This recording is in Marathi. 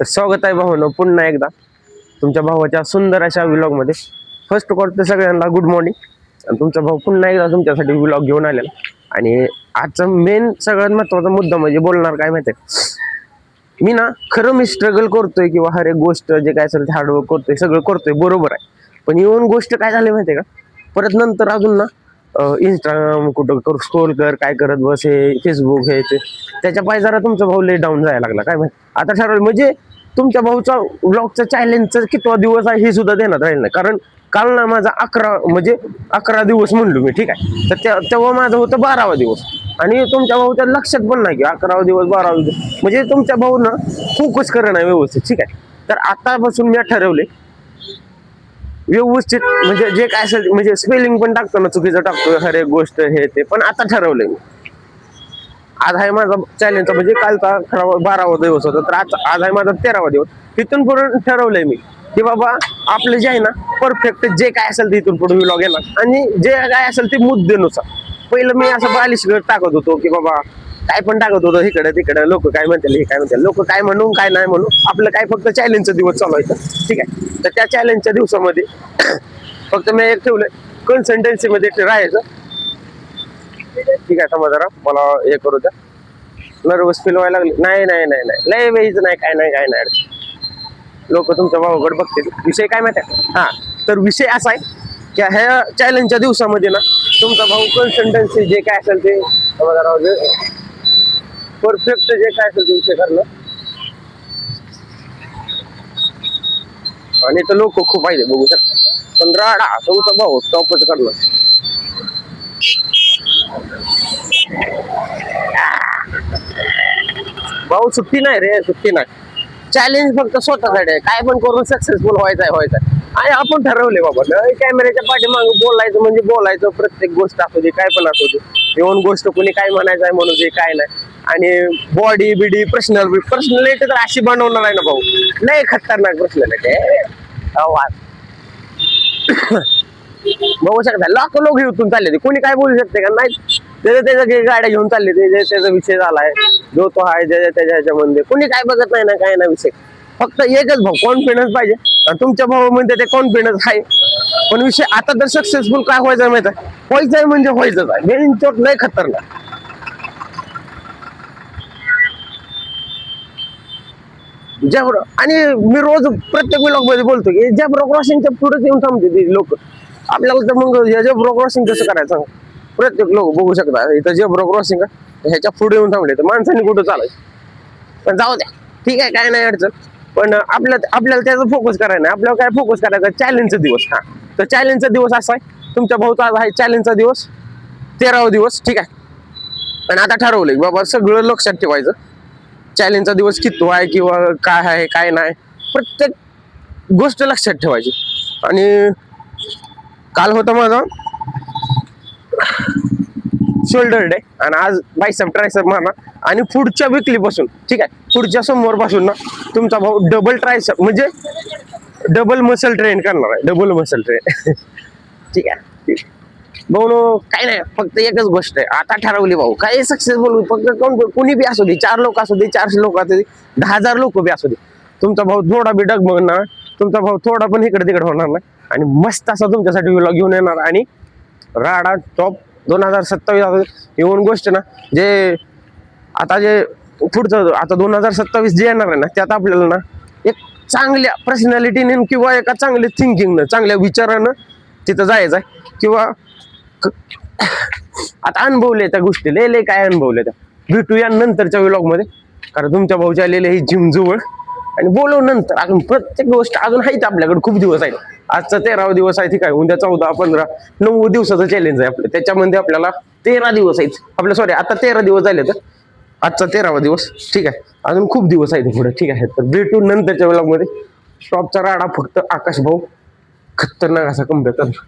तर स्वागत आहे भावांनो पुन्हा एकदा तुमच्या भावाच्या सुंदर अशा व्लॉगमध्ये. फर्स्ट करतो सगळ्यांना गुड मॉर्निंग. आणि तुमचा भाऊ पुन्हा एकदा तुमच्यासाठी व्लॉग घेऊन आलेला. आणि आजचा मेन सगळ्यात महत्त्वाचा मुद्दा म्हणजे बोलणार काय माहिती आहे, मी ना खरं मी स्ट्रगल करतोय किंवा हर एक गोष्ट जे काय असेल ते हार्डवर्क करतोय, सगळं करतोय बरोबर आहे. पण येऊन गोष्ट काय झाली माहिती आहे का, परत नंतर अजून ना इंस्टाग्राम कुठं स्क्रोल कर, काय करत बस, हे फेसबुक हे ते, त्याच्या पाय जरा तुमचा भाऊ लय डाऊन जायला लागला. काय माहिती आता ठरवलं म्हणजे तुमच्या भाऊचा व्लॉगचा चॅलेंजचा कितवा दिवस आहे हे सुद्धा देण्यात राहील नाही. कारण काल ना माझा 11 दिवस म्हणलो मी, ठीक आहे. तर तेव्हा माझं होतं 12वा दिवस. आणि तुमच्या भाऊच्या लक्षात पण नाही की 11वा दिवस 12वा दिवस, म्हणजे तुमच्या भाऊ ना फोकस करणं नाही व्यवस्थित, ठीक आहे. तर आतापासून मी ठरवले व्यवस्थित, म्हणजे जे काय असेल म्हणजे स्पेलिंग पण टाकतो ना चुकीचं टाकतोय हर एक गोष्ट हे ते, पण आता ठरवलंय मी. आज आहे माझा चॅलेंजचा, म्हणजे कालचा 12वा दिवस होता, तर आज आहे माझा 13वा दिवस. तिथून पुढे ठरवलंय मी की बाबा आपलं जे आहे ना परफेक्ट जे काय असेल ते इथून पुढे व्लॉग येणार. आणि जे काय असेल ते मुद्देनुसार. पहिलं मी असं बालिश टाकत होतो की बाबा काय पण टाकत होतो इकडे तिकडे, लोक काय म्हणतील हे काय म्हणतील, लोक काय म्हणून काय नाही म्हणून, आपलं काय फक्त चॅलेंजचा दिवस चालवायचं, ठीक आहे. तर त्या चॅलेंजच्या दिवसामध्ये फक्त मी एक ठेवलंय कन्सल्टन्सी मध्ये राहायचं, ठीक आहे. समजा जरा मला हे करू द्या, नर्वस फील व्हायला लागले. नाही नाही नाही नाही लय वेळीच नाही, काय नाही काय नाही, लोक तुमच्या भावाकडे बघतील. विषय काय माहिती आहे, हा तर विषय असा आहे की ह्या चॅलेंजच्या दिवसामध्ये ना तुमचा भाऊ कन्सल्टन्सी जे काय असेल ते समजा परफेक्ट जे काय असेल ते विषय करणं. आणि तर लोक खूप पाहिजे बघू शकता, पण राडा तुमचा भाऊ टॉपच करणं. भाऊ सुट्टी नाही रे, सुट्टी नाही. चॅलेंज फक्त स्वतःसाठी आहे, काय पण करून सक्सेसफुल व्हायचं. आणि आपण ठरवले बाबा कॅमेऱ्याच्या पाठीमागे बोलायचं म्हणजे बोलायचं, प्रत्येक गोष्ट असू दे काय पण असू दे, येऊन गोष्ट कोणी काय म्हणायचं आहे म्हणू दे काय नाही. आणि बॉडी बिडी पर्सनॅलिटी तर अशी बनवणार आहे ना भाऊ, लय खतरनाक पर्सनॅलिटी आवाज बघू शकता. लाखो लोक इथून चालले, कोणी काय बोलू शकते का नाही. त्याच्या गाड्या घेऊन चालले, त्याचा विषय झालाय जो तो आहे त्याच्या ह्याच्यामध्ये, कोणी काय बघत नाही ना काय ना विषय. फक्त एकच भाऊ कॉन्फिडन्स पाहिजे. तुमच्या भाऊ म्हणजे ते कॉन्फिडन्स आहे, पण विषय आता तर सक्सेसफुल काय व्हायचं माहिती आहे, व्हायचंय म्हणजे व्हायचंच आहे. मेन चोट लय खतरनाक. जॅब्रो, आणि मी रोज प्रत्येक व्लॉग मध्ये बोलतो की जॅब्रो क्रॉसिंगच्या पुढे येऊन थांबते ती लोक. आपल्याला तर मग जॅब्रो क्रॉसिंग कसं करायचं, प्रत्येक लोक बघू शकता इथं जॅब्रो क्रॉसिंग ह्याच्या पुढे येऊन थांबले, तर माणसांनी कुठं चालायचं. पण जाऊ द्या, ठीक आहे, काय नाही अडचण. पण आपल्याला त्याचा फोकस करायला नाही, आपल्याला काय फोकस करायचा चॅलेंजचा दिवस. हा तर चॅलेंजचा दिवस असा आहे, तुमच्या भाऊचा आज आहे चॅलेंजचा दिवस 13वा दिवस, ठीक आहे. आणि आता ठरवलंय बाबा सगळं लक्षात ठेवायचं, चॅलेंजचा दिवस किती आहे किंवा काय आहे काय नाही, प्रत्येक गोष्ट लक्षात ठेवायची. आणि काल होता माझा शोल्डर डे आणि आज बायसेप ट्रायसेप मारणार. आणि पुढच्या विकली पासून, ठीक आहे, पुढच्या सोमवार पासून ना तुमचा भाऊ डबल ट्रायसेप म्हणजे डबल मसल ट्रेन करणार आहे, डबल मसल ट्रेन ठीक आहे भाऊ. काय नाही, फक्त एकच गोष्ट आहे आता ठरवली भाऊ, काय सक्सेसफुल फक्त कोणी बी असू दे, 4 लोक असू दे, 400 लोक असू दे, 10,000 लोक बी असू दे, तुमचा भाऊ थोडा बी डगमगणार, तुमचा भाऊ थोडा पण इकडे तिकडे होणार नाही. आणि मस्त असा तुमच्यासाठी व्लॉग घेऊन येणार. आणि राडा टॉप 2027 येऊन गोष्ट ना, जे आता जे पुढचं आता 2027 जे येणार आहे ना, त्यात आपल्याला ना एक चांगल्या पर्सनॅलिटीने किंवा एका चांगल्या थिंकिंगनं, चांगल्या विचारानं तिथं जायचं आहे. किंवा आता अनुभवले त्या गोष्टी, लय काय अनुभवले त्या, भेटूया नंतरच्या व्लॉग मध्ये. कारण तुमच्या भाऊच्या आलेले ही जिम जवळ, आणि बोलव नंतर. अजून प्रत्येक गोष्ट अजून आहेत आपल्याकडे, खूप दिवस आहेत. आजचा 13वा दिवस आहे, ठीक आहे. उद्या 14, 15, 9 दिवसाचं चॅलेंज आहे आपलं, त्याच्यामध्ये आपल्याला 13 दिवस आहेत आपल्या. सॉरी, आता 13 दिवस झाले, तर आजचा 13वा दिवस, ठीक आहे. अजून खूप दिवस आहेत पुढे, ठीक आहे. तर भेटू नंतरच्या व्लॉग मध्ये. टॉपचा राडा फक्त आकाश भाऊ खतरनाक असा कमबॅक करणार.